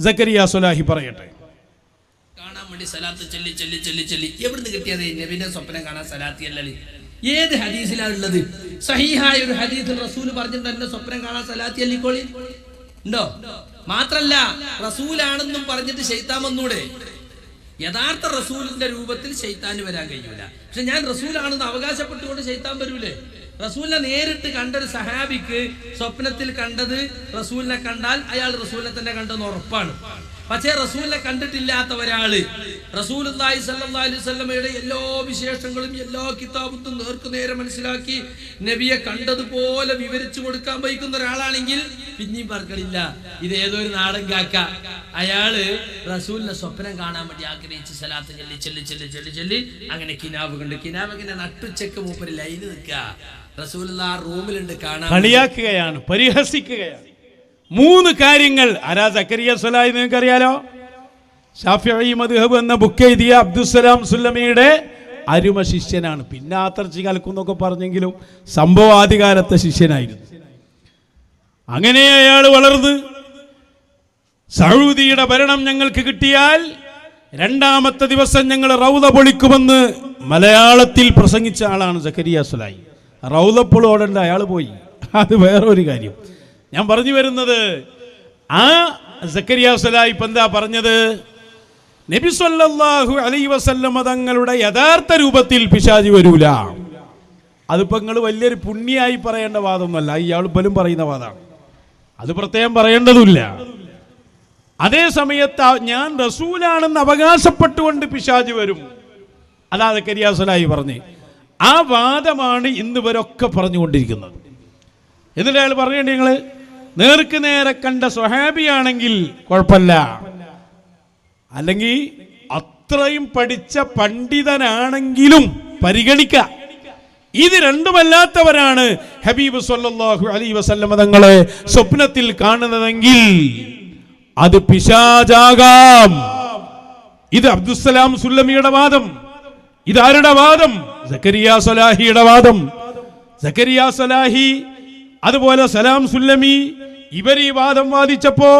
സക്കരിയ സ്വലാഹി പറയട്ടെ. കാണാൻ വേണ്ടി സലാത്ത് ചൊല്ലി ചൊല്ലി ചൊല്ലി ചൊല്ലി എവിടുന്ന് കിട്ടിയത്? നബിനെ സ്വപ്നം കാണാൻ സലാത്തി അല്ലല്ലേ? ഏത് ഹദീസിലാണ് ഉള്ളത്? സഹീഹായ ഒരു ഹദീസിൽ റസൂൽ പറഞ്ഞിട്ടുണ്ട് എന്നെ സ്വപ്നം കാണാൻ സലാത്തി അല്ലിക്കോളി ഉണ്ടോ? മാത്രല്ല റസൂലാണെന്നും പറഞ്ഞിട്ട് ശൈത്താൻ വന്നൂടെ? യഥാർത്ഥ റസൂലിന്റെ രൂപത്തിൽ ശൈത്താന് വരാൻ കഴിയൂല. പക്ഷെ ഞാൻ റസൂലാണെന്ന് അവകാശപ്പെട്ടുകൊണ്ട് ശൈത്താൻ വരൂലേ? റസൂലിനെ നേരിട്ട് കണ്ടൊരു സഹാബിക്ക് സ്വപ്നത്തിൽ കണ്ടത് റസൂലിനെ കണ്ടാൽ അയാൾ റസൂലിനെ തന്നെ കണ്ടെന്ന് ഉറപ്പാണ്. പക്ഷേ റസൂലിനെ കണ്ടിട്ടില്ലാത്ത ഒരാള് റസൂലുള്ളാഹി സ്വല്ലല്ലാഹു അലൈഹി വസല്ലമയുടെ എല്ലാ വിശേഷങ്ങളും എല്ലാ കിതാബും നേർക്കുനേരെ മനസ്സിലാക്കി നബിയെ കണ്ടതുപോലെ വിവരിച്ചു കൊടുക്കാൻ വഹിക്കുന്ന ഒരാളാണെങ്കിൽ പിന്നെയും പറക്കണില്ല, ഇത് ഏതോ ഒരു നാടൻ കാക്ക. അയാള് റസൂലിനെ സ്വപ്നം കാണാൻ വേണ്ടി ആഗ്രഹിച്ച് സലാത്ത് ചൊല്ലി ചൊല്ലി ചൊല്ലി ചൊല്ലി ചൊല്ലി അങ്ങനെ കിനാബ് കണ്ട് കിനാബ് ഇങ്ങനെ നട്ടുച്ചക്ക് മൂപ്പര് ലൈന് നിൽക്കുക. റസൂലുള്ള ആ റൂമിലുണ്ട്, കാണാൻ കളിയാക്കുകയാണ്, പരിഹസിക്കുകയാണ്. 3 കാര്യങ്ങൾ. ആരാ സക്കരിയ സ്വലാഹി? നിങ്ങൾക്ക് അറിയാലോ, ശാഫിഈ മദ്ഹബ് എന്ന ബുക്ക് എഴുതിയ അബ്ദുസ്സലാം സുല്ലമിയുടെ അരുമ ശിഷ്യനാണ്. പിന്നെ ആത്തർച്ചി കലക്കുന്നൊക്കെ പറഞ്ഞെങ്കിലും സംഭവം ആദ്യകാലത്തെ ശിഷ്യനായിരുന്നു. അങ്ങനെ അയാൾ വളർന്ന് സൗദിയുടെ ഭരണം ഞങ്ങൾക്ക് കിട്ടിയാൽ 2ാമത്തെ ദിവസം ഞങ്ങൾ റൗദ പൊളിക്കുമെന്ന് മലയാളത്തിൽ പ്രസംഗിച്ച ആളാണ് സക്കരിയ സ്വലാഹി. റൗദപ്പോൾ ഓടേണ്ട അയാൾ പോയി, അത് വേറൊരു കാര്യം. ഞാൻ പറഞ്ഞു വരുന്നത്, ആ സക്കരിയ സ്വലാഹി ഇപ്പം എന്താ പറഞ്ഞത്? നബി സല്ലല്ലാഹു അലൈഹി വസല്ലം തങ്ങളുടെ യഥാർത്ഥ രൂപത്തിൽ പിശാചി വരൂല. അതിപ്പോൾ നിങ്ങൾ വലിയൊരു പുണ്യായി പറയേണ്ട വാദമൊന്നുമല്ല, ഇയാൾ പോലും പറയുന്ന വാദമാണ്. അത് പ്രത്യേകം പറയേണ്ടതുമില്ല. അതേ സമയത്ത് ഞാൻ റസൂലാണെന്ന് അവകാശപ്പെട്ടുകൊണ്ട് പിശാചി വരും, അതാ സക്കരിയ സ്വലാഹി പറഞ്ഞ്. ആ വാദമാണ് ഇന്ന് ഇവരൊക്കെ പറഞ്ഞുകൊണ്ടിരിക്കുന്നത്. എന്നിട്ട് അയാൾ പറയേണ്ടി, നിങ്ങൾ നേർക്ക് നേരെ കണ്ട സ്വഹാബിയാണെങ്കിൽ കുഴപ്പമില്ല, അല്ലെങ്കിൽ അത്രയും പഠിച്ച പണ്ഡിതനാണെങ്കിലും പരിഗണിക്കുക. ഇത് രണ്ടുമല്ലാത്തവരാണ് ഹബീബ് സല്ലല്ലാഹു അലൈഹി വസല്ലം തങ്ങളെ സ്വപ്നത്തിൽ കാണുന്നതെങ്കിൽ അത് പിശാചാകാം. ഇത് അബ്ദുസ്സലാം സുല്ലമിയുടെ വാദം. ഇതാരുടെ വാദം? സക്കരിയ സ്വലാഹിയുടെ വാദം. സക്കരിയ സ്വലാഹി അതുപോലെ സലാം സുല്ലമി ഇവർ ഈ വാദം വാദിച്ചപ്പോ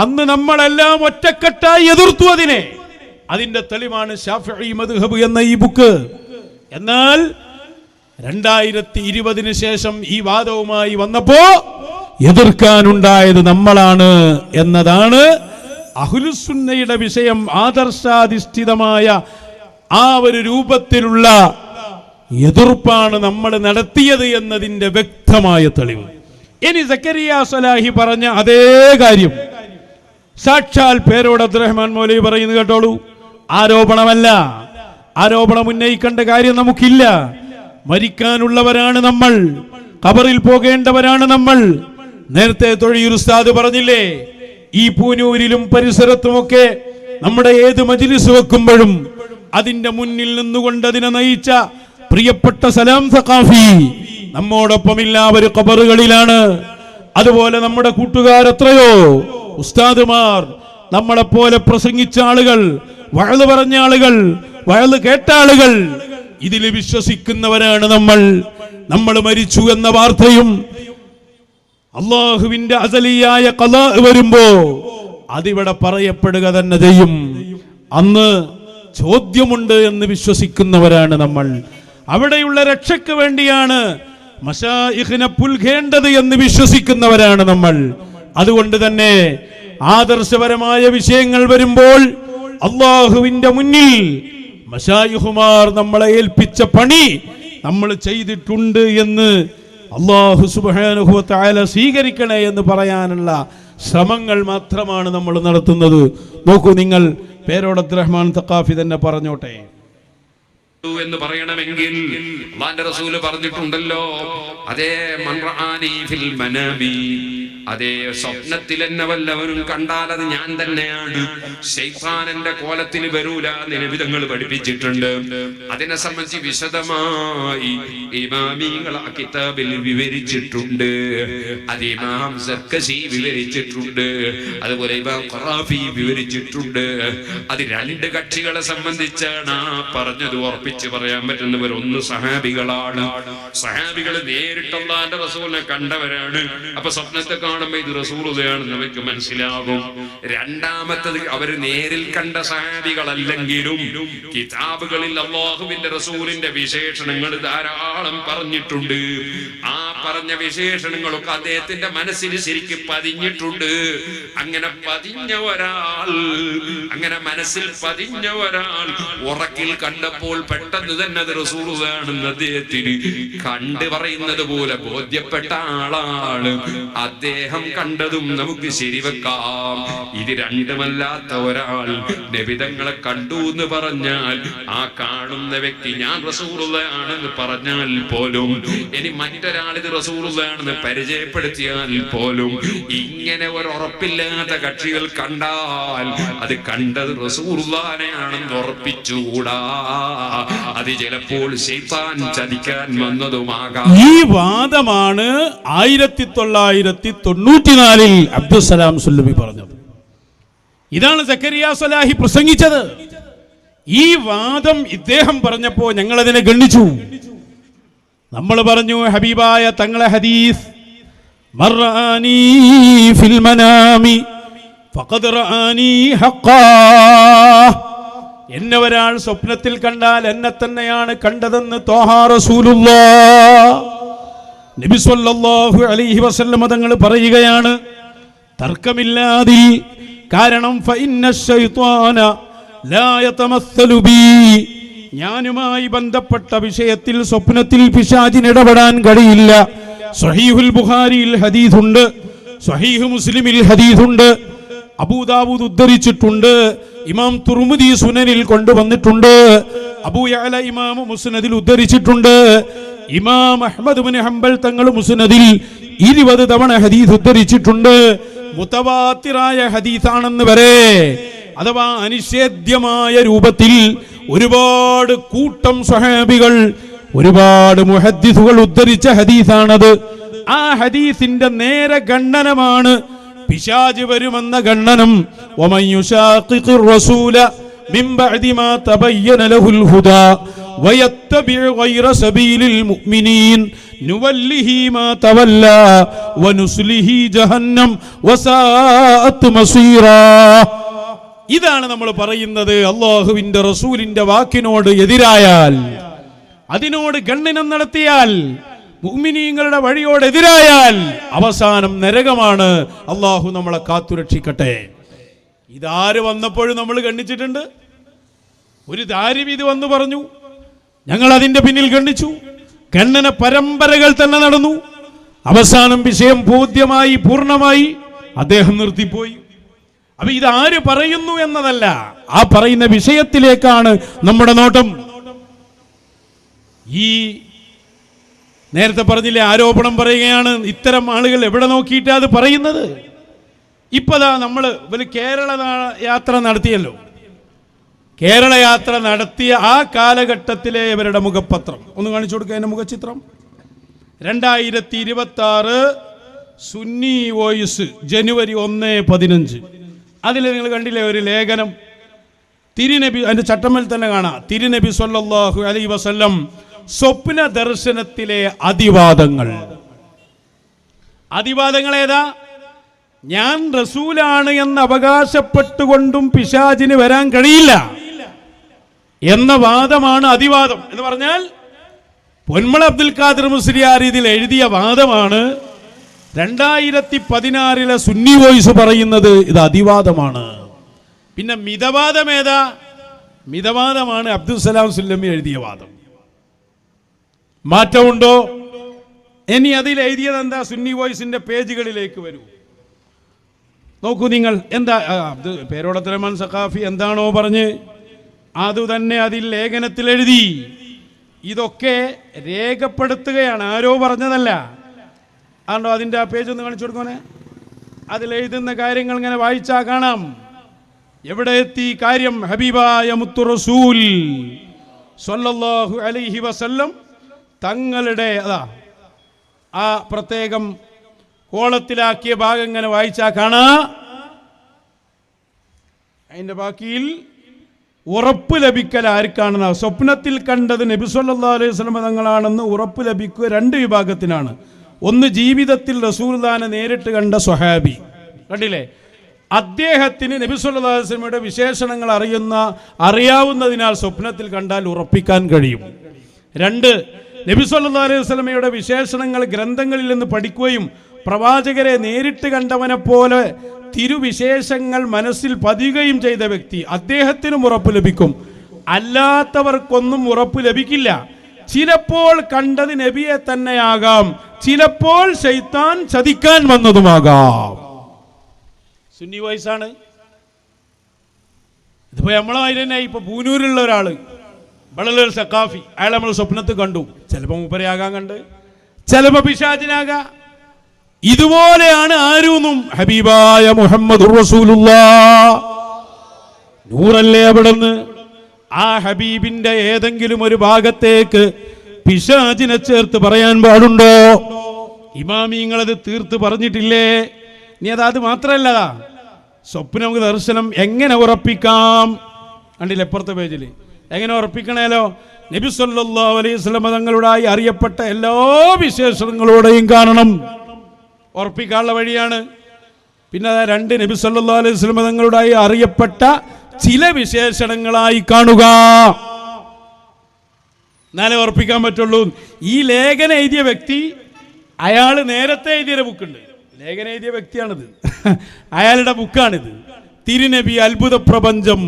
അന്ന് നമ്മളെല്ലാം ഒറ്റക്കെട്ടായി എതിർത്തു അതിനെ. അതിന്റെ തെളിവാണ് ശാഫിഈ മദ്ഹബ് എന്ന ഈ ബുക്ക്. എന്നാൽ 2020 ശേഷം ഈ വാദവുമായി വന്നപ്പോ എതിർക്കാനുണ്ടായത് നമ്മളാണ് എന്നതാണ് അഹ്ലുസുന്നയുടെ വിഷയം. ആദർശാധിഷ്ഠിതമായ ആ ഒരു രൂപത്തിലുള്ള എതിർപ്പാണ് നമ്മൾ നടത്തിയത് എന്നതിന്റെ വ്യക്തമായ തെളിവ്. ഇനി സക്കരിയ സ്വലാഹി പറഞ്ഞ അതേ കാര്യം സാക്ഷാൽ പേരോട് അബ്ദുറഹ്മാൻ മൗലവി പറയുന്നത് കേട്ടോളൂ. ആരോപണമല്ല, ആരോപണം ഉന്നയിക്കേണ്ട കാര്യം നമുക്കില്ല. മരിക്കാനുള്ളവരാണ് നമ്മൾ, ഖബറിൽ പോകേണ്ടവരാണ് നമ്മൾ. നേരത്തെ തൊഴിയൂർ ഉസ്താദ് പറഞ്ഞില്ലേ, ഈ പൂനൂരിലും പരിസരത്തുമൊക്കെ നമ്മുടെ ഏത് മജ്ലിസ് വെക്കുമ്പോഴും അതിന്റെ മുന്നിൽ നിന്നുകൊണ്ട് അതിനെ നയിച്ച പ്രിയപ്പെട്ട സലാം സഖാഫി നമ്മോടൊപ്പം എല്ലാവരും ഖബറുകളിലാണ്. അതുപോലെ നമ്മുടെ കൂട്ടുകാർ എത്രയോ ഉസ്താദുമാർ, നമ്മളെപ്പോലെ പ്രസംഗിച്ച ആളുകൾ, വഅദ് പറഞ്ഞ ആളുകൾ, വഅദ് കേട്ട ആളുകൾ, ഇതിൽ വിശ്വസിക്കുന്നവരാണ് നമ്മൾ. നമ്മൾ മരിച്ചു എന്ന വാർത്തയും അള്ളാഹുവിന്റെ അസലിയായ ഖളാ വരുമ്പോ അതിവിടെ പറയപ്പെടുക തന്നെ ചെയ്യും. അന്ന് ചോദ്യമുണ്ട് എന്ന് വിശ്വസിക്കുന്നവരാണ് നമ്മൾ. അവിടെയുള്ള രക്ഷയ്ക്ക് വേണ്ടിയാണ് മശായിഖിനെ പുൽകേണ്ടത് എന്ന് വിശ്വസിക്കുന്നവരാണ് നമ്മൾ. അതുകൊണ്ട് തന്നെ ആദർശപരമായ വിഷയങ്ങൾ വരുമ്പോൾ അള്ളാഹുവിന്റെ മുന്നിൽ മശായിഖുമാർ നമ്മളെ ഏൽപ്പിച്ച പണി നമ്മൾ ചെയ്തിട്ടുണ്ട് എന്ന് അല്ലാഹു സുബ്ഹാനഹു വ തആല സ്വീകരിക്കണേ എന്ന് പറയാനുള്ള ശ്രമങ്ങൾ മാത്രമാണ് നമ്മൾ നടത്തുന്നത്. നോക്കൂ, നിങ്ങൾ പേരോട് അബ്ദുറഹ്മാൻ തഖാഫി തന്നെ പറഞ്ഞോട്ടെ എന്ന് പറയണമെങ്കിൽ അല്ലാഹുവിന്റെ റസൂൽ പറഞ്ഞിട്ടുണ്ടല്ലോ, അതേ മൻ റആനി ഫിൽ മനാമി, അതേ സ്വപ്നത്തിൽ എന്നെ വല്ലവരും കണ്ടാൽ അത് ഞാൻ തന്നെയാണ്, ശൈത്താൻ എന്റെ കോലത്തിൽ വരൂല എന്ന് നബി തങ്ങൾ പഠിപ്പിച്ചിട്ടുണ്ട്. അതിനെ സംബന്ധിച്ച് വിശദമായി ഇമാമികൾ ആ കിതാബിൽ വിവരിച്ചിട്ടുണ്ട്. അത് ഇമാം സർക്കസി വിവരിച്ചിട്ടുണ്ട്, അതുപോലെ ഇമാം ഖറാഫി വിവരിച്ചിട്ടുണ്ട്. അത് 2 കക്ഷികളെ സംബന്ധിച്ചാണ് പറഞ്ഞത് ഉറപ്പിച്ചത്. ഉറപ്പിച്ച് പറയാൻ പറ്റുന്നവർ ഒന്ന് സഹാബികളാണ്. സഹാബികൾ നേരിട്ട് അല്ലാഹുവിന്റെ റസൂലിനെ കണ്ടവരാണ്. അപ്പൊ സ്വപ്നത്തെ കാണുമ്പോൾ ഇത് റസൂലുള്ളയാണെന്ന് അവർക്ക് മനസ്സിലാകും. രണ്ടാമത്തത് അവര് നേരിൽ കണ്ട സഹാബികളല്ലെങ്കിലും കിതാബുകളിൽ അല്ലാഹുവിന്റെ റസൂലിന്റെ വിശേഷണങ്ങൾ ധാരാളം പറഞ്ഞിട്ടുണ്ട്. ആ പറഞ്ഞ വിശേഷണങ്ങളൊക്കെ അദ്ദേഹത്തിന്റെ മനസ്സിൽ ശരിക്കും പതിഞ്ഞിട്ടുണ്ട്. അങ്ങനെ പതിഞ്ഞ ഒരാൾ, അങ്ങനെ മനസ്സിൽ പതിഞ്ഞ ഒരാൾ ഉറക്കിൽ കണ്ടപ്പോൾ പെട്ടെന്ന് തന്നെ അത് റസൂലുള്ളാണെന്ന് അദ്ദേഹത്തിന് കണ്ടു പറയുന്നത് പോലെ ബോധ്യപ്പെട്ട ആളാണ്. അദ്ദേഹം കണ്ടതും നമുക്ക് ശരിവെക്കാം. ഇത് രണ്ടുമല്ലാത്ത ഒരാൾ നബിതങ്ങളെ കണ്ടു എന്ന് പറഞ്ഞാൽ ആ കാണുന്ന വ്യക്തി ഞാൻ റസൂലുള്ളാണെന്ന് പറഞ്ഞാൽ പോലും, ഇനി മറ്റൊരാൾ ഇത് റസൂലുള്ളാണെന്ന് പരിചയപ്പെടുത്തിയാൽ പോലും, ഇങ്ങനെ ഒരു ഉറപ്പില്ലാത്ത കക്ഷികൾ കണ്ടാൽ അത് കണ്ടത് റസൂലുള്ളാനെയാണെന്ന് ഉറപ്പിച്ചുകൂടാ. അത് ചിലപ്പോൾ ശൈത്താൻ ചതിക്കാൻ വന്നതുമാകാം. ഈ വാദമാണ് 1994 അബ്ദുസ്സലാം സുല്ലമി പറഞ്ഞത്. ഇതാണ് സക്കരിയ സ്വലാഹി പ്രസംഗിച്ചത്. ഈ വാദം ഇദ്ദേഹം പറഞ്ഞപ്പോ ഞങ്ങൾ അതിനെ ഗണ്ണിച്ചു. നമ്മൾ പറഞ്ഞു ഹബീബായ തങ്ങളെ ഹദീസ്, മർആനി ഫിൽ മനാമി ഫഖദ് റആനി ഹഖാ. എന്നെ ഒരാൾ സ്വപ്നത്തിൽ കണ്ടാൽ എന്നെ തന്നെയാണ് കണ്ടതെന്ന് ത്വാഹ റസൂലുള്ളാഹ് നബി സല്ലല്ലാഹു അലൈഹി വസല്ലം തങ്ങൾ പറയുകയാണ്. തർക്കമില്ലാതെ. കാരണം ഫഇന്ന ശൈത്വാന ലാ യതമസ്സലു ബി, ഞാനുമായി ബന്ധപ്പെട്ട വിഷയത്തിൽ സ്വപ്നത്തിൽ പിശാചിന് ഇടപെടാൻ കഴിയില്ല. സ്വഹീഹുൽ ബുഖാരിയിൽ ഹദീസുണ്ട്, സ്വഹീഹ് മുസ്ലിമിൽ ഹദീസുണ്ട്, അബൂദാവൂദ് ഉദ്ധരിച്ചിട്ടുണ്ട്, ഇമാം തുർമുദി സുനനിൽ കൊണ്ടുവന്നിട്ടുണ്ട്, അബൂ യഅല ഇമാം മുസ്നദിൽ ഉദ്ധരിച്ചിട്ടുണ്ട്, ഇമാം അഹ്മദ് ഇബ്നു ഹംബൽ തങ്ങൾ മുസ്നദിൽ 20 തവണ ഹദീസ് ഉദ്ധരിച്ചിട്ടുണ്ട്. മുതവാത്തിറായ ഹദീസാണെന്ന് വരെ, അഥവാ അനിഷേധ്യമായ രൂപത്തിൽ ഒരുപാട് കൂട്ടം സ്വഹാബികൾ, ഒരുപാട് മുഹദ്ദിസുകൾ ഉദ്ധരിച്ച ഹദീസാണത്. ആ ഹദീസിന്റെ നേരെ ഖണ്ഡനമാണ് പിശാച് വരുമെന്ന ഖണ്ഡനം. വമൻ യുശാഖിഖിർ റസൂല മിൻ ബഅദി മാ തബയ്യന ലഹുൽ ഹുദാ വയത്തബിഉ ഗൈറ സബീലിൽ മുഅ്മിനീൻ നുവല്ലിഹി മാ തവല്ലാ വനുസ്ലിഹി ജഹന്നം വസാഅത് മസീറാ. ഇതാണ് നമ്മൾ പറയുന്നത്. അല്ലാഹുവിന്റെ റസൂലിന്റെ വാക്കിനോട് എതിരായാൽ, അതിനോട് ഖണ്ഡനം നടത്തിയാൽ, മുഅ്മിനീങ്ങളുടെ വഴിയോട് എതിരായാൽ അവസാനം നരകമാണ്. അല്ലാഹു നമ്മളെ കാത്തുരക്ഷിക്കട്ടെ. ഇതാര് വന്നപ്പോഴും നമ്മൾ ഖണ്ഡിച്ചിട്ടുണ്ട്. ഒരു ദാരിമി ഇത് വന്നു പറഞ്ഞു, ഞങ്ങൾ അതിന്റെ പിന്നിൽ ഖണ്ഡിച്ചു. ഖണ്ഡന പരമ്പരകൾ തന്നെ നടന്നു. അവസാനം വിഷയം ബോധ്യമായി, പൂർണ്ണമായി, അദ്ദേഹം നിർത്തിപ്പോയി. അപ്പൊ ഇതാര് പറയുന്നു എന്നതല്ല, ആ പറയുന്ന വിഷയത്തിലേക്കാണ് നമ്മുടെ നോട്ടം. ഈ നേരത്തെ പറഞ്ഞില്ലേ, ആരോപണം പറയുകയാണ്. ഇത്തരം ആളുകൾ എവിടെ നോക്കിയിട്ടാ അത് പറയുന്നത്? ഇപ്പതാ നമ്മൾ കേരള യാത്ര നടത്തിയല്ലോ. കേരള യാത്ര നടത്തിയ ആ കാലഘട്ടത്തിലെ ഇവരുടെ മുഖപത്രം ഒന്ന് കാണിച്ചു കൊടുക്കുക. എൻ്റെ മുഖചിത്രം 2026 സുന്നി വോയിസ് ജനുവരി 1-15. അതിൽ നിങ്ങൾ കണ്ടില്ലേ ഒരു ലേഖനം, തിരുനബി, അതിൻ്റെ ചട്ടമേൽ തന്നെ കാണാം, തിരുനബി സല്ലല്ലാഹു അലൈഹി വസല്ലം സ്വപ്ന ദർശനത്തിലെ അതിവാദങ്ങൾ. അതിവാദങ്ങൾ ഏതാ? ഞാൻ റസൂലാണ് എന്ന് അവകാശപ്പെട്ടുകൊണ്ടും പിശാചിന് വരാൻ കഴിയില്ല എന്ന വാദമാണ് അതിവാദം. എന്ന് പറഞ്ഞാൽ പൊന്മള അബ്ദുൽ ഖാദിർ മുസ്ലിയാർ ഇതിൽ എഴുതിയ വാദമാണ്. 2016 സുന്നി വോയിസ് പറയുന്നത് ഇത് അതിവാദമാണ്. പിന്നെ മിതവാദം ഏതാ? മിതവാദമാണ് അബ്ദുസ്സലാം സുല്ലമി എഴുതിയ വാദം. മാറ്റമുണ്ടോ? ഇനി അതിൽ എഴുതിയത് എന്താ? സുന്നി വോയിസിന്റെ പേജുകളിലേക്ക് വരൂ, നോക്കൂ നിങ്ങൾ. എന്താ പേരോടത്ത് റഹ്മാൻ സഖാഫി എന്താണോ പറഞ്ഞ് അതുതന്നെ അതിൽ ലേഖനത്തിൽ എഴുതി. ഇതൊക്കെ രേഖപ്പെടുത്തുകയാണ്, ആരോ പറഞ്ഞതല്ല. ആണോ? അതിൻ്റെ ആ പേജ് ഒന്ന് കാണിച്ചു കൊടുക്കണേ. അതിലെഴുതുന്ന കാര്യങ്ങൾ ഇങ്ങനെ വായിച്ചാൽ കാണാം എവിടെ എത്തി കാര്യം. ഹബീബായ മുത്തു റസൂൽ സ്വല്ലല്ലാഹു അലൈഹി വസല്ലം തങ്ങളുടെ ആ പ്രത്യേകം കോളത്തിലാക്കിയ ഭാഗം ഇങ്ങനെ വായിച്ചാൽ കാണാ. അതിൻ്റെ ബാക്കിയിൽ ഉറപ്പ് ലഭിക്കൽ ആർക്കാണെന്ന്, സ്വപ്നത്തിൽ കണ്ടത് നബി സല്ലല്ലാഹു അലൈഹി വസല്ലം തങ്ങളാണെന്ന് ഉറപ്പ് ലഭിക്കുക രണ്ട് വിഭാഗത്തിനാണ്. ഒന്ന്, ജീവിതത്തിൽ റസൂലുള്ളാഹിനെ നേരിട്ട് കണ്ട സ്വഹാബി, കണ്ടില്ലേ, അദ്ദേഹത്തിന് നബി സല്ലല്ലാഹു അലൈഹി വസല്ലമയുടെ വിശേഷണങ്ങൾ അറിയാവുന്നതിനാൽ സ്വപ്നത്തിൽ കണ്ടാൽ ഉറപ്പിക്കാൻ കഴിയും. രണ്ട്, നബി സല്ലല്ലാഹു അലൈഹി വസല്ലമയുടെ വിശേഷണങ്ങൾ ഗ്രന്ഥങ്ങളിൽ നിന്ന് പഠിക്കുകയും പ്രവാചകരെ നേരിട്ട് കണ്ടവനെ പോലെ തിരുവിശേഷങ്ങൾ മനസ്സിൽ പതിയുകയും ചെയ്ത വ്യക്തി, അദ്ദേഹത്തിനും ഉറപ്പ് ലഭിക്കും. അല്ലാത്തവർക്കൊന്നും ഉറപ്പ് ലഭിക്കില്ല. ചിലപ്പോൾ കണ്ടത് നബിയെ തന്നെയാകാം, ചിലപ്പോൾ ശൈത്താൻ ചതിക്കാൻ വന്നതുമാകാം. സുന്നി വോയിസാണ് ഇതിപ്പോ നമ്മളായി തന്നെ. ഇപ്പൊ പൂനൂരിലുള്ള ഒരാള് വളരെ സക്കാഫി, അയാൾ നമ്മൾ സ്വപ്നത്തിൽ കണ്ടു, ചിലപ്പോ മൂപ്പരയാകാൻ കണ്ട്, ചിലപ്പോ പിശാചിനാകാം. ഇതുപോലെയാണ് ആരൂന്നും ഹബീബായ മുഹമ്മദ് റസൂലുള്ളാഹ് നൂറല്ലേ അവിടുന്ന്. ആ ഹബീബിന്റെ ഏതെങ്കിലും ഒരു ഭാഗത്തേക്ക് പിശാചിനെ ചേർത്ത് പറയാൻ പാടുണ്ടോ? ഇമാമിങ്ങളത് തീർത്ത് പറഞ്ഞിട്ടില്ലേ? ഇനി അത് മാത്രമല്ല, സ്വപ്നം ദർശനം എങ്ങനെ ഉറപ്പിക്കാം? കണ്ടില്ല എപ്പുറത്തെ പേജിൽ എങ്ങനെ ഉറപ്പിക്കണേലോ? നബി സല്ലല്ലാഹു അലൈഹി വസല്ലം തങ്ങളുടായി അറിയപ്പെട്ട എല്ലാ വിശേഷണങ്ങളോടെയും കാണണം, ഉറപ്പിക്കാനുള്ള വഴിയാണ്. പിന്നെ രണ്ട്, നബി സല്ലല്ലാഹു അലൈഹി വസല്ലം തങ്ങളുടായി അറിയപ്പെട്ട ചില വിശേഷണങ്ങളായി കാണുക, എന്നാലേ ഉറപ്പിക്കാൻ പറ്റുള്ളൂ. ഈ ലേഖനം എഴുതിയ വ്യക്തി, അയാൾ നേരത്തെ എഴുതിയ ബുക്കുണ്ട്, ലേഖനം എഴുതിയ വ്യക്തിയാണിത്, അയാളുടെ ബുക്കാണിത്, തിരുനബി അത്ഭുത പ്രപഞ്ചം.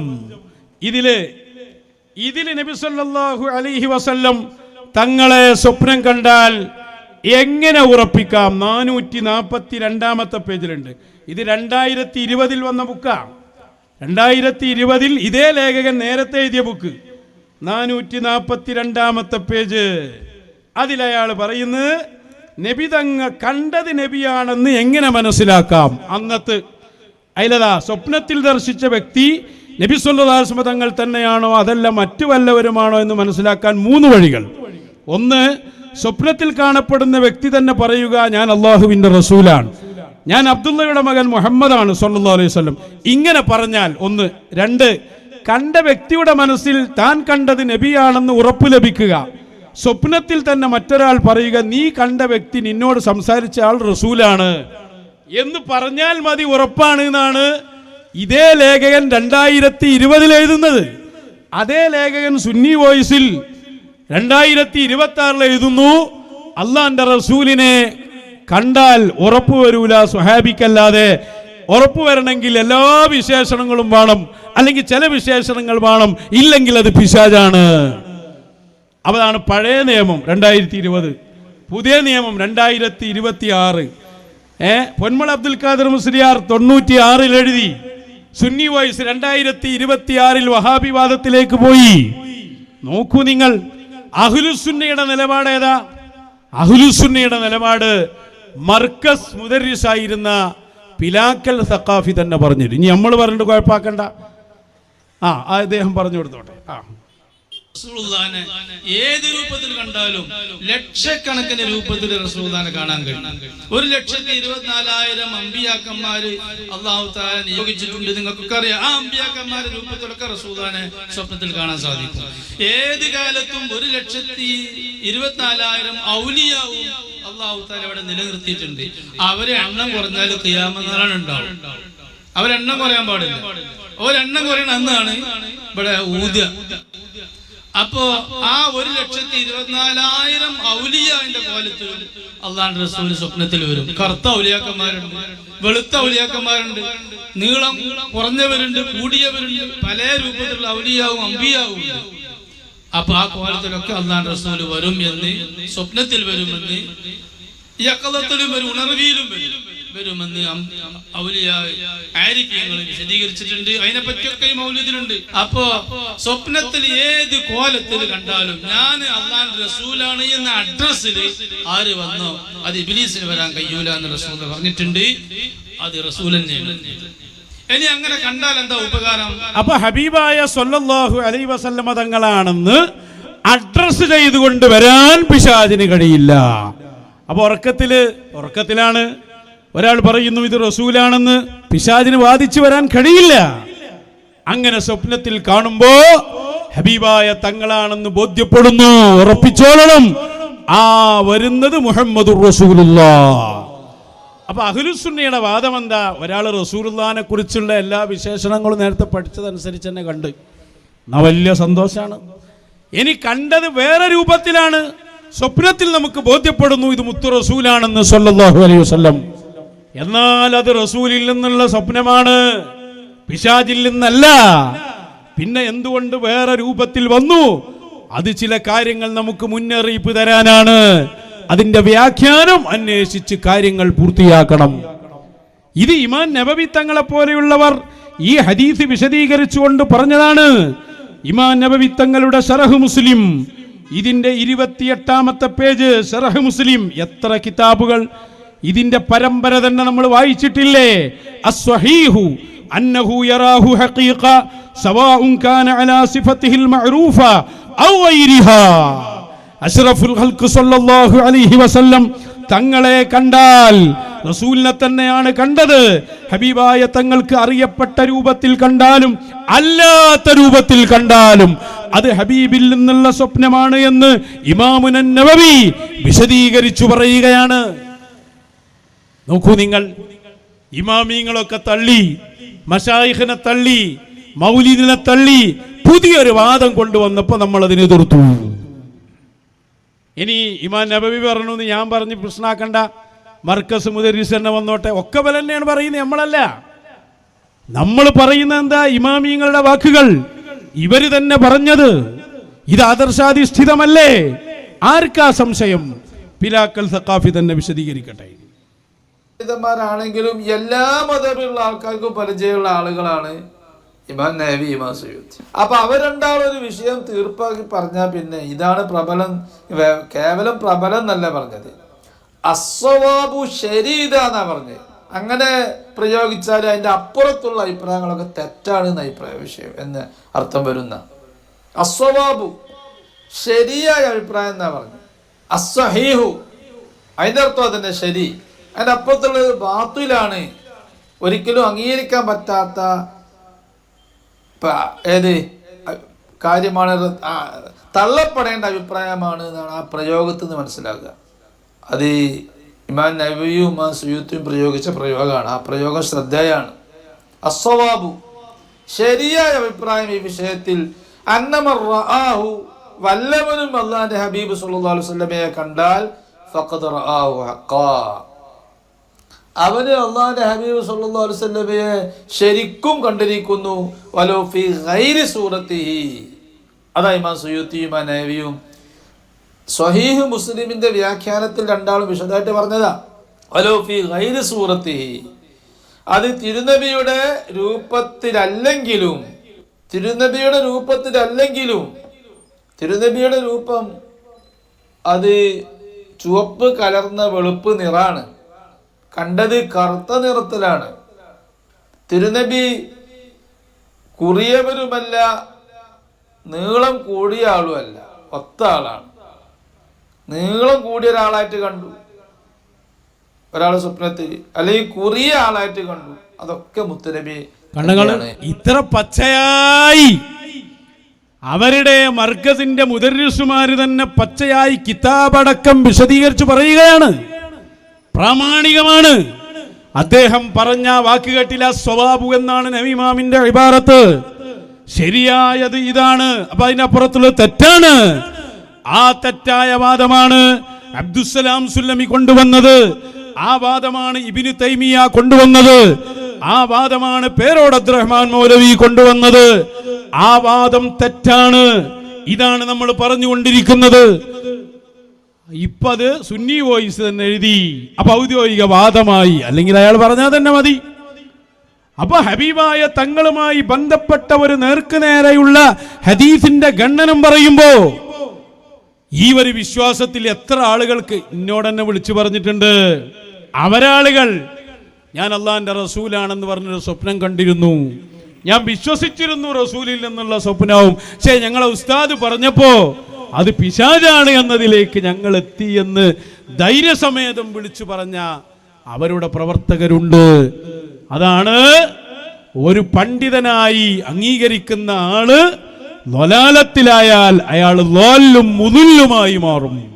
ഇതില് നബി സല്ലല്ലാഹു അലൈഹി വസല്ലം തങ്ങളെ സ്വപ്നം കണ്ടാൽ എങ്ങനെ ഉറപ്പിക്കാം? 442 പേജിലുണ്ട്. ഇത് 2020 വന്ന ബുക്കാണ്. 2020 ഇതേ ലേഖകൻ നേരത്തെ എഴുതിയ ബുക്ക്, 442 പേജ്. അതിലയാൾ പറയുന്നത് നബി തങ്ങ കണ്ടത് നബിയാണെന്ന് എങ്ങനെ മനസ്സിലാക്കാം? അന്നത്തെ അതിലതാ സ്വപ്നത്തിൽ ദർശിച്ച വ്യക്തി നബി സല്ലല്ലാഹു അലൈഹി വസല്ലം തങ്ങൾ തന്നെയാണോ അതല്ല മറ്റു വല്ലവരുമാണോ എന്ന് മനസ്സിലാക്കാൻ 3 വഴികൾ. ഒന്ന്, സ്വപ്നത്തിൽ കാണപ്പെടുന്ന വ്യക്തി തന്നെ പറയുക, ഞാൻ അള്ളാഹുവിൻ്റെ റസൂലാണ്, ഞാൻ അബ്ദുള്ളയുടെ മകൻ മുഹമ്മദാണ് സല്ലല്ലാഹു അലൈഹി വസല്ലം, ഇങ്ങനെ പറഞ്ഞാൽ ഒന്ന്. രണ്ട്, കണ്ട വ്യക്തിയുടെ മനസ്സിൽ താൻ കണ്ടത് നബിയാണെന്ന് ഉറപ്പ് ലഭിക്കുക. സ്വപ്നത്തിൽ തന്നെ മറ്റൊരാൾ പറയുക, നീ കണ്ട വ്യക്തി നിന്നോട് സംസാരിച്ച ആൾ റസൂലാണ് എന്ന് പറഞ്ഞാൽ മതി, ഉറപ്പാണ് എന്നാണ് ഇതേ ലേഖകൻ 2020 എഴുതുന്നത്. അതേ ലേഖകൻ സുന്നി വോയിസിൽ 2026 എഴുതുന്നു, അള്ളാന്റെ റസൂലിനെ കണ്ടാൽ ഉറപ്പ് വരൂല സ്വഹാബിക്കല്ലാതെ. ഉറപ്പ് വരണമെങ്കിൽ എല്ലാ വിശേഷണങ്ങളും വേണം, അല്ലെങ്കിൽ ചില വിശേഷണങ്ങൾ വേണം, ഇല്ലെങ്കിൽ അത് പിശാചാണ്. അതാണ് പഴയ നിയമം 2020. പുതിയ നിയമം 2026. പൊന്മള അബ്ദുൽ ഖാദർ മുസ്ലിയാർ 96 എഴുതി. സുന്നി വോയിസ് 2026 വഹാബിവാദത്തിലേക്ക് പോയി. നോക്കൂ നിങ്ങൾ, അഹ്ലുസുന്നയുടെ നിലപാട് ഏതാ? അഹ്ലുസുന്നയുടെ നിലപാട് മർക്കസ് മുദർരിസായിരുന്ന പിലാക്കൽ സഖാഫി തന്നെ പറഞ്ഞു. ഇനി നമ്മൾ പറഞ്ഞിട്ട് കുഴപ്പാക്കണ്ട, അദ്ദേഹം പറഞ്ഞു കൊടുത്തോട്ടെ. റസൂലുള്ളാഹിനെ ഏത് രൂപത്തിൽ കണ്ടാലും ലക്ഷക്കണക്കിന് രൂപത്തിൽ റസൂലുള്ളാഹിനെ കാണാൻ കഴിയും. 1,24,000 അമ്പിയാക്കന്മാര് അല്ലാഹു തആല നിയോഗിച്ചിട്ടുണ്ട്. നിങ്ങൾക്കൊക്കെ അറിയാം, ആ അമ്പിയാക്കന്മാരുടെ രൂപത്തിലൊക്കെ റസൂലുള്ളാഹിനെ സ്വപ്നത്തിൽ കാണാൻ സാധിക്കും. ഏത് കാലത്തും 1,24,000 ഔലിയാവും അല്ലാഹു തആല ഇവിടെ നിലനിർത്തിയിട്ടുണ്ട്. അവരെ എണ്ണം കുറഞ്ഞാൽ ഖിയാമത്ത് നാളാണ് ഉണ്ടാവും. അവരെണ്ണം കുറയാൻ പാടില്ല. ഒരെണ്ണം കുറയണ അന്നാണ് ഇവിടെ ഊദ്യ. അപ്പോ ആ 1,24,000 ഔലിയാന്റെ കോലത്തിൽ അള്ളാഹുവിന്റെ റസൂൽ സ്വപ്നത്തിൽ വരും. കറുത്ത ഔലിയാക്കന്മാരുണ്ട്, വെളുത്ത ഔലിയാക്കന്മാരുണ്ട്, നീളം കുറഞ്ഞവരുണ്ട്, കൂടിയവരുണ്ട്, പല രൂപത്തിലുള്ള ഔലിയാവും അമ്പിയാവും. അപ്പൊ ആ കോലത്തിലൊക്കെ അള്ളാഹുവിന്റെ റസൂൽ വരും എന്ന്, സ്വപ്നത്തിൽ വരുമെന്ന്, യഖളത്തിലും വരും, ഉണർവിയിലും വരുമെന്ന് ആരിഫ്യങ്ങൾ വിശദീകരിച്ചിട്ടുണ്ട്. അതിനെ പറ്റിയൊക്കെ മൗലിദിലുണ്ട്. അപ്പോ സ്വപ്നത്തിൽ ഏത് കോലത്തിൽ കണ്ടാലും ഞാൻ അള്ളാഹുവിന്റെ റസൂലാണ് എന്ന അഡ്രസ്സിൽ ആര് വന്നോ അത് ഇബ്ലീസിന് വരാൻ കഴിയൂല എന്ന് റസൂൽ പറഞ്ഞിട്ടുണ്ട്. അത് റസൂൽ തന്നെയാണ്. ഇനി അങ്ങനെ കണ്ടാൽ എന്താ ഉപകാരം? അപ്പൊ ഹബീബായ സല്ലല്ലാഹു അലൈഹി വസല്ലമ തങ്ങളാണെന്ന് അഡ്രസ് ചെയ്തുകൊണ്ട് വരാൻ പിശാചിന് കഴിയില്ല. അപ്പൊ ഉറക്കത്തിലാണ് ഒരാൾ പറയുന്നു ഇത് റസൂലാണെന്ന്, പിശാചിന് വാദിച്ചു വരാൻ കഴിയില്ല. അങ്ങനെ സ്വപ്നത്തിൽ കാണുമ്പോ ഹബീബായ തങ്ങളാണെന്ന് ബോധ്യപ്പെടുന്നു. ഉറപ്പിച്ചോളണം, ആ വരുന്നത് മുഹമ്മദുർ റസൂലുള്ളാഹ്. അപ്പൊ അഹ്ലുസുന്നയുടെ വാദം എന്താ? ഒരാൾ റസൂലുള്ളാഹിനെ കുറിച്ചുള്ള എല്ലാ വിശേഷണങ്ങളും നേരത്തെ പഠിച്ചതനുസരിച്ച് തന്നെ കണ്ട് വലിയ സന്തോഷാണ്. ഇനി കണ്ടത് വേറെ രൂപത്തിലാണ്, സ്വപ്നത്തിൽ നമുക്ക് ബോധ്യപ്പെടുന്നു ഇത് മുത്തു റസൂലാണെന്ന് സ്വല്ലല്ലാഹു അലൈഹി വസല്ലം. എന്നാൽ അത് റസൂലിൽ നിന്നുള്ള സ്വപ്നമാണ്, പിശാചിൽ നിന്നല്ല. പിന്നെ എന്തുകൊണ്ട് വേറെ രൂപത്തിൽ വന്നു? അത് ചില കാര്യങ്ങൾ നമുക്ക് മുന്നറിയിപ്പ് തരാനാണ്. അതിന്റെ വ്യാഖ്യാനം അന്വേഷിച്ച് കാര്യങ്ങൾ പൂർത്തിയാക്കണം. ഇത് ഇമാം നബവി തങ്ങളെ പോലെയുള്ളവർ ഈ ഹദീസ് വിശദീകരിച്ചുകൊണ്ട് പറഞ്ഞതാണ്. ഇമാം നബവി തങ്ങളുടെ ശറഹ് മുസ്ലിം, ഇതിന്റെ 28ാമത്തെ പേജ് ശറഹ് മുസ്ലിം. എത്ര കിതാബുകൾ, ഇതിന്റെ പരമ്പര തന്നെ നമ്മൾ വായിച്ചിട്ടില്ലേ? അസ്വഹീഹു അന്നഹു യറാഹു ഹഖീഖ സവാഉൻ കാന അലാ സിഫതിഹിൽ മഅറൂഫ ഔ ഗൈരിഹാ. അഷ്റഫുൽ ഖൽഖ് സല്ലല്ലാഹു അലൈഹി വസല്ലം തങ്ങളെ കണ്ടാൽ റസൂലിനെ തന്നെയാണ് കണ്ടത്. ഹബീബായ തങ്ങൾക്ക് അറിയപ്പെട്ട രൂപത്തിൽ കണ്ടാലും അല്ലാത്ത രൂപത്തിൽ കണ്ടാലും അത് ഹബീബിൽ നിന്നുള്ള സ്വപ്നമാണ് എന്ന് ഇമാമുൻ നവവി വിശദീകരിച്ചു പറയുകയാണ്. നോക്കൂ നിങ്ങൾ, ഇമാമിങ്ങളൊക്കെ തള്ളി, മശായിഖിനെ തള്ളി, മൗലിദിനെ തള്ളി, പുതിയൊരു വാദം കൊണ്ടുവന്നപ്പോൾ നമ്മൾ അതിനെ എതിർത്തു. ഇനി ഇമാം നബവി പറഞ്ഞു എന്ന് ഞാൻ പറഞ്ഞ് പ്രശ്നമാക്കണ്ട, മർക്കസ് മുദരിസ് തന്നെ വന്നോട്ടെ, ഒക്കെ പോലെ തന്നെയാണ് പറയുന്നത്, നമ്മളല്ല. നമ്മൾ പറയുന്ന എന്താ? ഇമാമിങ്ങളുടെ വാക്കുകൾ, ഇവര് തന്നെ പറഞ്ഞത്. ഇത് ആദർശാധിഷ്ഠിതമല്ലേ? ആർക്കാ സംശയം? പിലാക്കൽ സഖാഫി തന്നെ വിശദീകരിക്കട്ടെ. ാണെങ്കിലും എല്ലാ മതമുള്ള ആൾക്കാർക്കും പരിചയമുള്ള ആളുകളാണ് ഇമാം നബവി, ഇമാം സുയൂത്തി. അപ്പൊ അവർ രണ്ടാളും ഒരു വിഷയം തീർപ്പാക്കി പറഞ്ഞാൽ പിന്നെ ഇതാണ് പ്രബലം. കേവലം പ്രബലം എന്നല്ല പറഞ്ഞത്, അസ്സവാബു ശരീദ എന്നാ പറഞ്ഞത്. അങ്ങനെ പ്രയോഗിച്ചാൽ അതിന്റെ അപ്പുറത്തുള്ള അഭിപ്രായങ്ങളൊക്കെ തെറ്റാണ് എന്ന അഭിപ്രായ വിഷയം എന്ന് അർത്ഥം വരുന്ന. അസ്സവാബു ശരിയായ അഭിപ്രായം എന്നാ പറഞ്ഞത്. അസ്സഹീഹു അതിന്റെ അർത്ഥം അതന്നെ, ശരി. അതിന്റെ അപ്പുറത്തുള്ളത് ബാത്തിലാണ്, ഒരിക്കലും അംഗീകരിക്കാൻ പറ്റാത്ത ഏത് കാര്യമാണ്, തള്ളപ്പെടേണ്ട അഭിപ്രായമാണ് എന്നാണ് ആ പ്രയോഗത്തിൽ നിന്ന് മനസ്സിലാക്കുക. അത് ഇമാം നബവിയും ഇമാം സുയൂത്തിയും പ്രയോഗിച്ച പ്രയോഗമാണ്. ആ പ്രയോഗം ശ്രദ്ധേയാണ്. അസ്സവാബു ശരിയായ അഭിപ്രായം ഈ വിഷയത്തിൽ അന്നമർ റആഹു, വല്ലവനും അല്ലാഹുവിന്റെ ഹബീബ് സല്ലല്ലാഹു അലൈഹി വസല്ലമയെ കണ്ടാൽ ഫഖദ് റആഹു ഹഖാ, അവന് അല്ലാഹുവിന്റെ ഹബീബ് സല്ലല്ലാഹു അലൈഹി വസല്ലമയെ ശരിക്കും കണ്ടിരിക്കുന്നു. വലോ ഫീ ഗൈരി സൂറത്തിഹി, അതാ ഇമാം സുയൂത്തിയും ഇമാം നബവിയും സ്വഹീഹ് മുസ്ലിമിന്റെ വ്യാഖ്യാനത്തിൽ രണ്ടാളും വിശദമായിട്ട് പറഞ്ഞതാ. വലോ ഫീ ഗൈരി സൂറത്തിഹി, അത് തിരുനബിയുടെ രൂപത്തിലല്ലെങ്കിലും, തിരുനബിയുടെ രൂപം അത് ചുവപ്പ് കലർന്ന വെളുപ്പ് നിറാണ്, കണ്ടത് കറുത്ത നിറത്തിലാണ്. തിരുനബി കുറിയവരുമല്ല, നീളം കൂടിയ ആളുമല്ല, ഒത്ത ആളാണ്. നീളം കൂടിയ ഒരാളായിട്ട് കണ്ടു ഒരാൾ സ്വപ്നത്തിൽ, അല്ലെങ്കിൽ കുറിയ ആളായിട്ട് കണ്ടു, അതൊക്കെ മുത്തുനബി. ഇത്ര പച്ചയായി അവരുടെ മർക്കസിന്റെ മുദർരിസുമാര് തന്നെ പച്ചയായി കിതാബടക്കം വിശദീകരിച്ചു പറയുകയാണ്. പ്രാമാണികമാണ്. അദ്ദേഹം പറഞ്ഞ വാക്ക് കേട്ടില്ല, സ്വവാബു എന്നാണ് നബി ഇമാമിന്റെ ഇബാറത്ത്. ശരിയായത് ഇതാണ്, അപ്പൊ അതിനപ്പുറത്തുള്ളത് തെറ്റാണ്. ആ തെറ്റായ വാദമാണ് അബ്ദുസ്സലാം സുല്ലമി കൊണ്ടുവന്നത്. ആ വാദമാണ് ഇബ്നു തൈമിയ കൊണ്ടുവന്നത്. ആ വാദമാണ് പേരോട് അബ്ദുറഹ്മാൻ മൗലവി കൊണ്ടുവന്നത്. ആ വാദം തെറ്റാണ്. ഇതാണ് നമ്മൾ പറഞ്ഞുകൊണ്ടിരിക്കുന്നത്. ഇപ്പൊ അത് സുന്നി വോയിസ് തന്നെ എഴുതി, അപ്പൊ ഔദ്യോഗിക വാദമായി, അല്ലെങ്കിൽ അയാൾ പറഞ്ഞാൽ തന്നെ മതി. അപ്പൊ ഹബീബായ തങ്ങളുമായി ബന്ധപ്പെട്ട ഒരു നേർക്കുനേരെയുള്ള ഹദീസിന്റെ ഗണ്ണനം പറയുമ്പോ ഈ ഒരു വിശ്വാസത്തിൽ എത്ര ആളുകൾക്ക് എന്നോടെന്നെ വിളിച്ചു പറഞ്ഞിട്ടുണ്ട്. അവരാളുകൾ ഞാൻ അള്ളാഹിന്റെ റസൂലാണെന്ന് പറഞ്ഞൊരു സ്വപ്നം കണ്ടിരുന്നു, ഞാൻ വിശ്വസിച്ചിരുന്നു റസൂലിൽ നിന്നുള്ള സ്വപ്നവും, പക്ഷേ ഞങ്ങളെ ഉസ്താദ് പറഞ്ഞപ്പോ അത് പിശാചാണ് എന്നതിലേക്ക് ഞങ്ങൾ എത്തി എന്ന് ധൈര്യസമേതം വിളിച്ചു പറഞ്ഞ അവരുടെ പ്രവർത്തകരുണ്ട്. അതാണ് ഒരു പണ്ഡിതനായി അംഗീകരിക്കുന്ന ആള് ളലാലത്തിലായാൽ അയാൾ ളാല്ലും മുദല്ലുമായി മാറും.